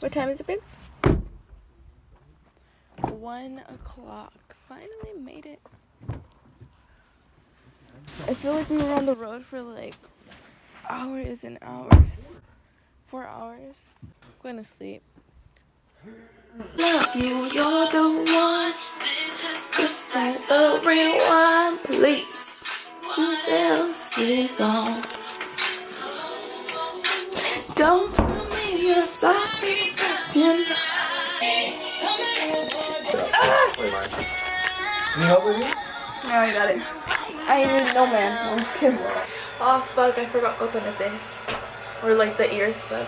What time is it, babe? 1 o'clock. Finally made it. I feel like we were on the road for like hours and hours. 4 hours. I'm going to sleep. Love you, you're the one. This is just like a rewind, please. Who else is on? Don't tell me you're sorry, 'cause you're not. Need help with you? No, I got it. I need no man. I'm just kidding. Oh fuck, I forgot cotonetes. Or like the ear stuff.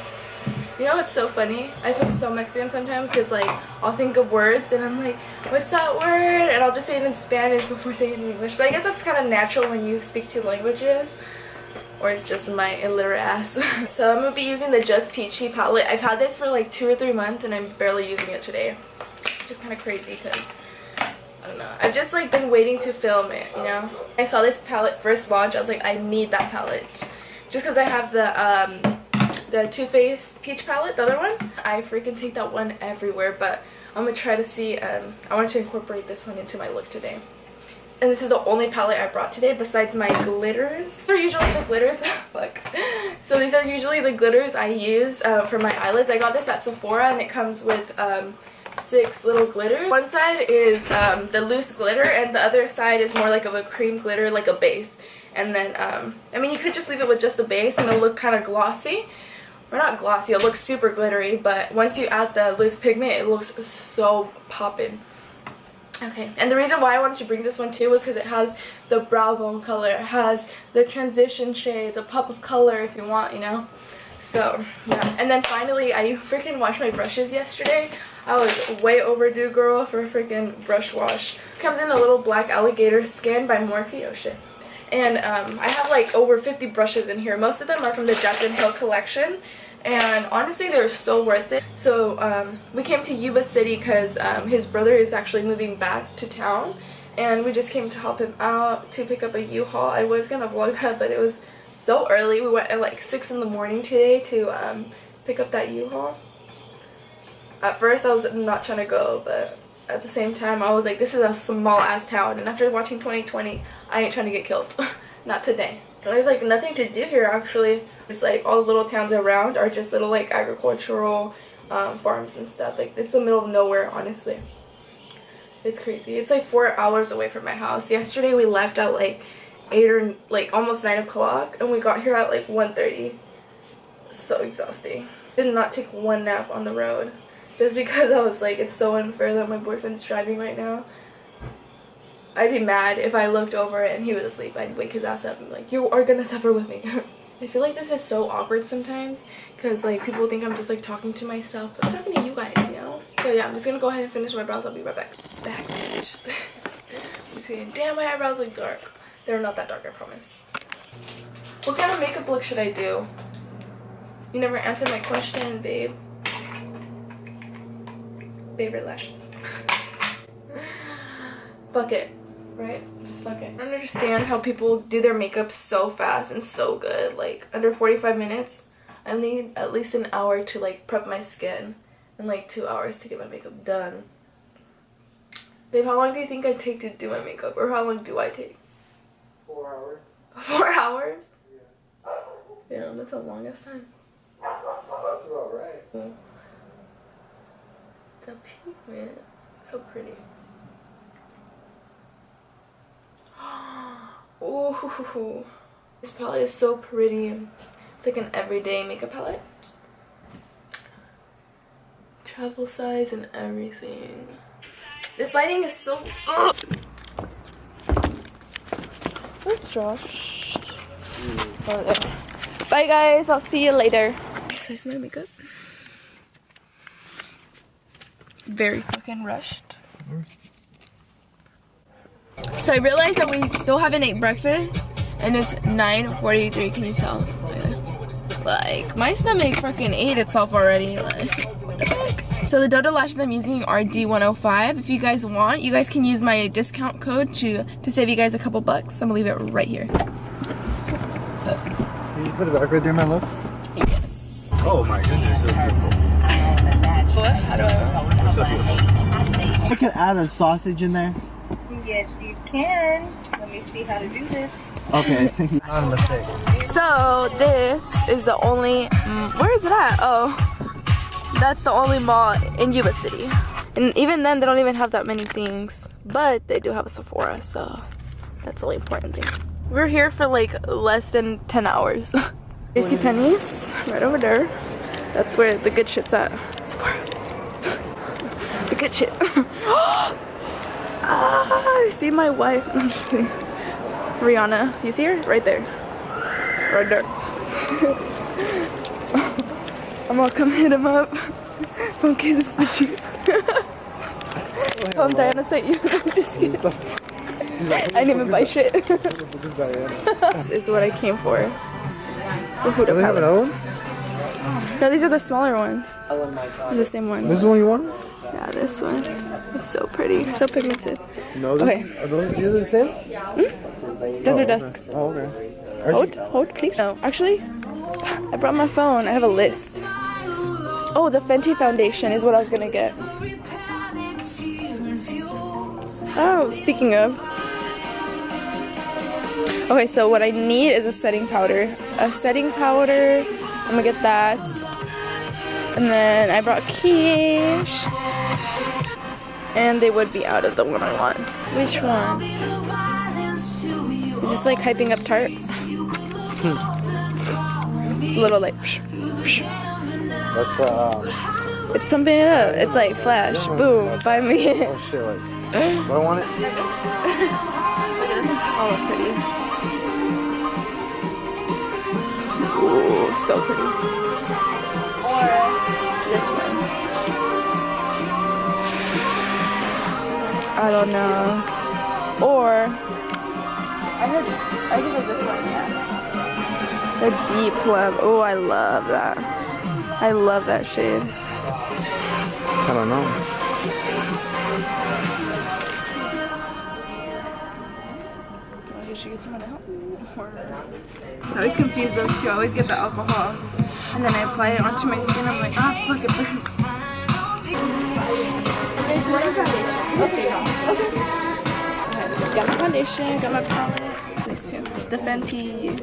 You know what's so funny? I feel so Mexican sometimes because like I'll think of words and I'm like, what's that word? And I'll just say it in Spanish before saying it in English. But I guess that's kind of natural when you speak two languages. Or it's just my illiterate ass. So I'm gonna be using the Just Peachy palette. I've had this for like 2 or 3 months and I'm barely using it today. Which is kind of crazy because I don't know. I've just like been waiting to film it, you know? I saw this palette first launch. I was like, I need that palette. Just because I have the Too Faced Peach palette, the other one. I freaking take that one everywhere, but I'm gonna try to see, I want to incorporate this one into my look today. And this is the only palette I brought today besides my glitters. These are usually the glitters, fuck. So these are usually the glitters I use for my eyelids. I got this at Sephora and it comes with 6 little glitters. One side is the loose glitter and the other side is more like of a cream glitter, like a base. And then, I mean you could just leave it with just the base and it'll look kind of glossy. Or not glossy, it looks super glittery, but once you add the loose pigment, it looks so poppin'. Okay, and the reason why I wanted to bring this one too was because it has the brow bone color, it has the transition shades, a pop of color if you want, you know? So, yeah. And then finally, I freaking washed my brushes yesterday. I was way overdue, girl, for a freaking brush wash. It comes in a little black alligator skin by Morphe. Oh shit. And I have like over 50 brushes in here. Most of them are from the Jack and Hill collection. And honestly, they're so worth it. So we came to Yuba City because his brother is actually moving back to town. And we just came to help him out to pick up a U-Haul. I was going to vlog that, but it was so early. We went at like 6 in the morning today to pick up that U-Haul. At first, I was not trying to go, but at the same time, I was like, this is a small-ass town. And after watching 2020, I ain't trying to get killed. Not today. There's like nothing to do here, actually. It's like all the little towns around are just little like agricultural farms and stuff. Like it's the middle of nowhere, honestly. It's crazy. It's like 4 hours away from my house. Yesterday we left at like 8 or like almost 9 o'clock and we got here at like 1:30. So exhausting. Did not take one nap on the road. Just because I was like, it's so unfair that my boyfriend's driving right now. I'd be mad if I looked over and he was asleep. I'd wake his ass up and be like, you are gonna suffer with me. I feel like this is so awkward sometimes because like people think I'm just like talking to myself. But I'm talking to you guys, you know? So yeah, I'm just gonna go ahead and finish my brows. I'll be right back. Bitch. I'm just kidding. Damn, my eyebrows look dark. They're not that dark, I promise. What kind of makeup look should I do? You never answered my question, babe. Favorite lashes. Fuck it. Right? Just fuck it. I don't understand how people do their makeup so fast and so good. Like under 45 minutes. I need at least an hour to like prep my skin. And like 2 hours to get my makeup done. Babe, how long do you think I take to do my makeup? Or how long do I take? 4 hours. 4 hours? Yeah. Damn, that's the longest time. That's about right. Yeah. The pigment. So pretty. Ooh, this palette is so pretty. It's like an everyday makeup palette. Travel size and everything. This lighting is so. Where's Josh? Oh, there. Bye guys, I'll see you later. Size my makeup. Very fucking rushed. So I realized that we still haven't ate breakfast and it's 9:43. Can you tell? Like my stomach freaking ate itself already. Like, what the fuck? So the Dodo lashes I'm using are D105. If you guys want, you guys can use my discount code to save you guys a couple bucks. I'm gonna leave it right here. Can you put it back right there, my love? Yes. Oh my goodness, that's beautiful. I can add a sausage in there. Yes, you can. Let me see how to do this. Okay, not a mistake. So this is the only, where is it at? Oh, that's the only mall in Yuba City. And even then, they don't even have that many things. But they do have a Sephora, so that's the only important thing. We're here for like less than 10 hours. JC Penney's right over there. That's where the good shit's at. Sephora. The good shit. I see my wife. I'm just kidding. Rihanna, you see her? Right there. Right there. I'm gonna come hit him up. Phone cases for cheap. Tell him Diana sent you. I'm just kidding. I didn't even buy shit. This is what I came for. The Huda Do we have palettes. another one? No, these are the smaller ones. This is the same one. This is the one you want? Yeah, this one. It's so pretty. So pigmented. No, Okay. Are those the same? Desert Dusk. Oh, okay. Hold, please. No, actually, I brought my phone. I have a list. Oh, the Fenty foundation is what I was gonna get. Oh, speaking of. Okay, so what I need is a setting powder. A setting powder. I'm gonna get that. And then I brought quiche. And they would be out of the one I want. Which one? Is this like hyping up Tarte? Little like. That's It's pumping it up. It's like flash. Boom. Buy me it. oh shit, like, do I want it? Look at this. Is hella pretty. Ooh, so pretty. Or this one. I don't know. Or I think it was this one, yeah. The deep plum. Oh, I love that. I love that shade. I don't know. I should get someone to help. I always confuse those two. I always get the alcohol. And then I apply it onto my skin. I'm like, ah, fuck it burns. Okay. Got my foundation, got my palette. These two. The Fenty.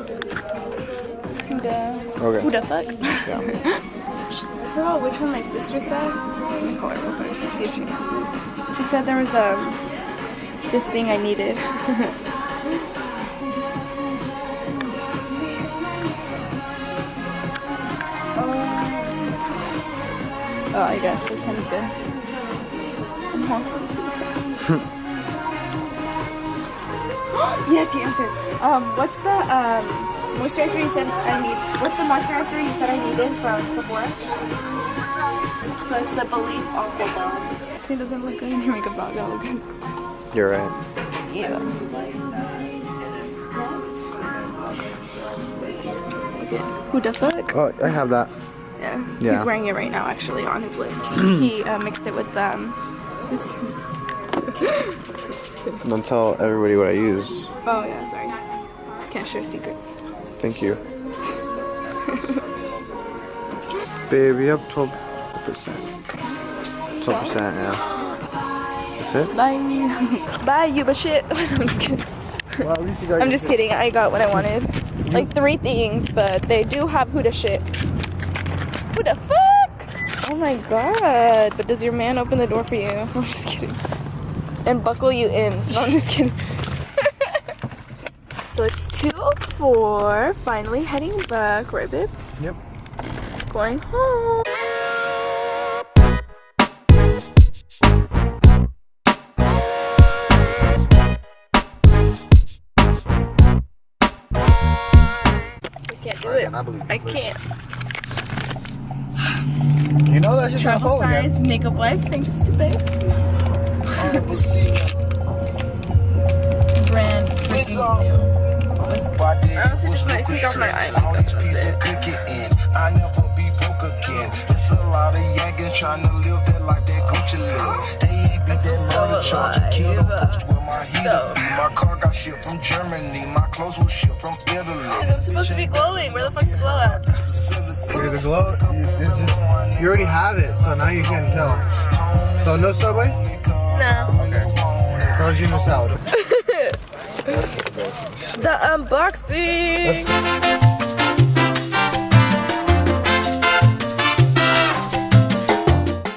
Who the fuck? Yeah. I forgot which one my sister said. Let me call her real quick to see if she knows. She said there was this thing I needed. Oh, I guess this one is good. Yes, you answered. What's the moisturizer you said I need? What's the moisturizer you said I needed from Sephora? So it's the Believe Aqua Bomb. This skin doesn't look good. Your makeup's not gonna look good. You're right. Yeah. Who the fuck? Oh, I have that. Yeah. Yeah. He's wearing it right now, actually, on his lips. He mixed it with Don't tell everybody what I use. Oh yeah, sorry. Can't share secrets. Thank you. Baby, up 12%. 12%, yeah. That's it? Bye. Bye, you but shit. I'm just kidding. Well, at least you got I'm just kidding. I got what I wanted. Like 3 things, but they do have who the shit. Who the fuck? Oh my god. But does your man open the door for you? I'm just kidding. And buckle you in. No, I'm just kidding. So it's 2:04. Finally heading back, right, babe? Yep. Going home. I can't do it. I can't. You know that's just Travel size makeup wipes. Thanks, babe. Brand freaking new. Honestly, just when I take off my eye makeup, that's it. I never be broke again. It's a lot of yanking trying to live that like that Gucci live. They ain't be that murder charge. Kill them folks with my heater. My car got shit from Germany. My clothes was shit from Italy. I'm supposed to be glowing. Where the fuck's the glow at? The glow, you already have it, so now you can tell. So no Subway? No. Dinosaur. The unboxing.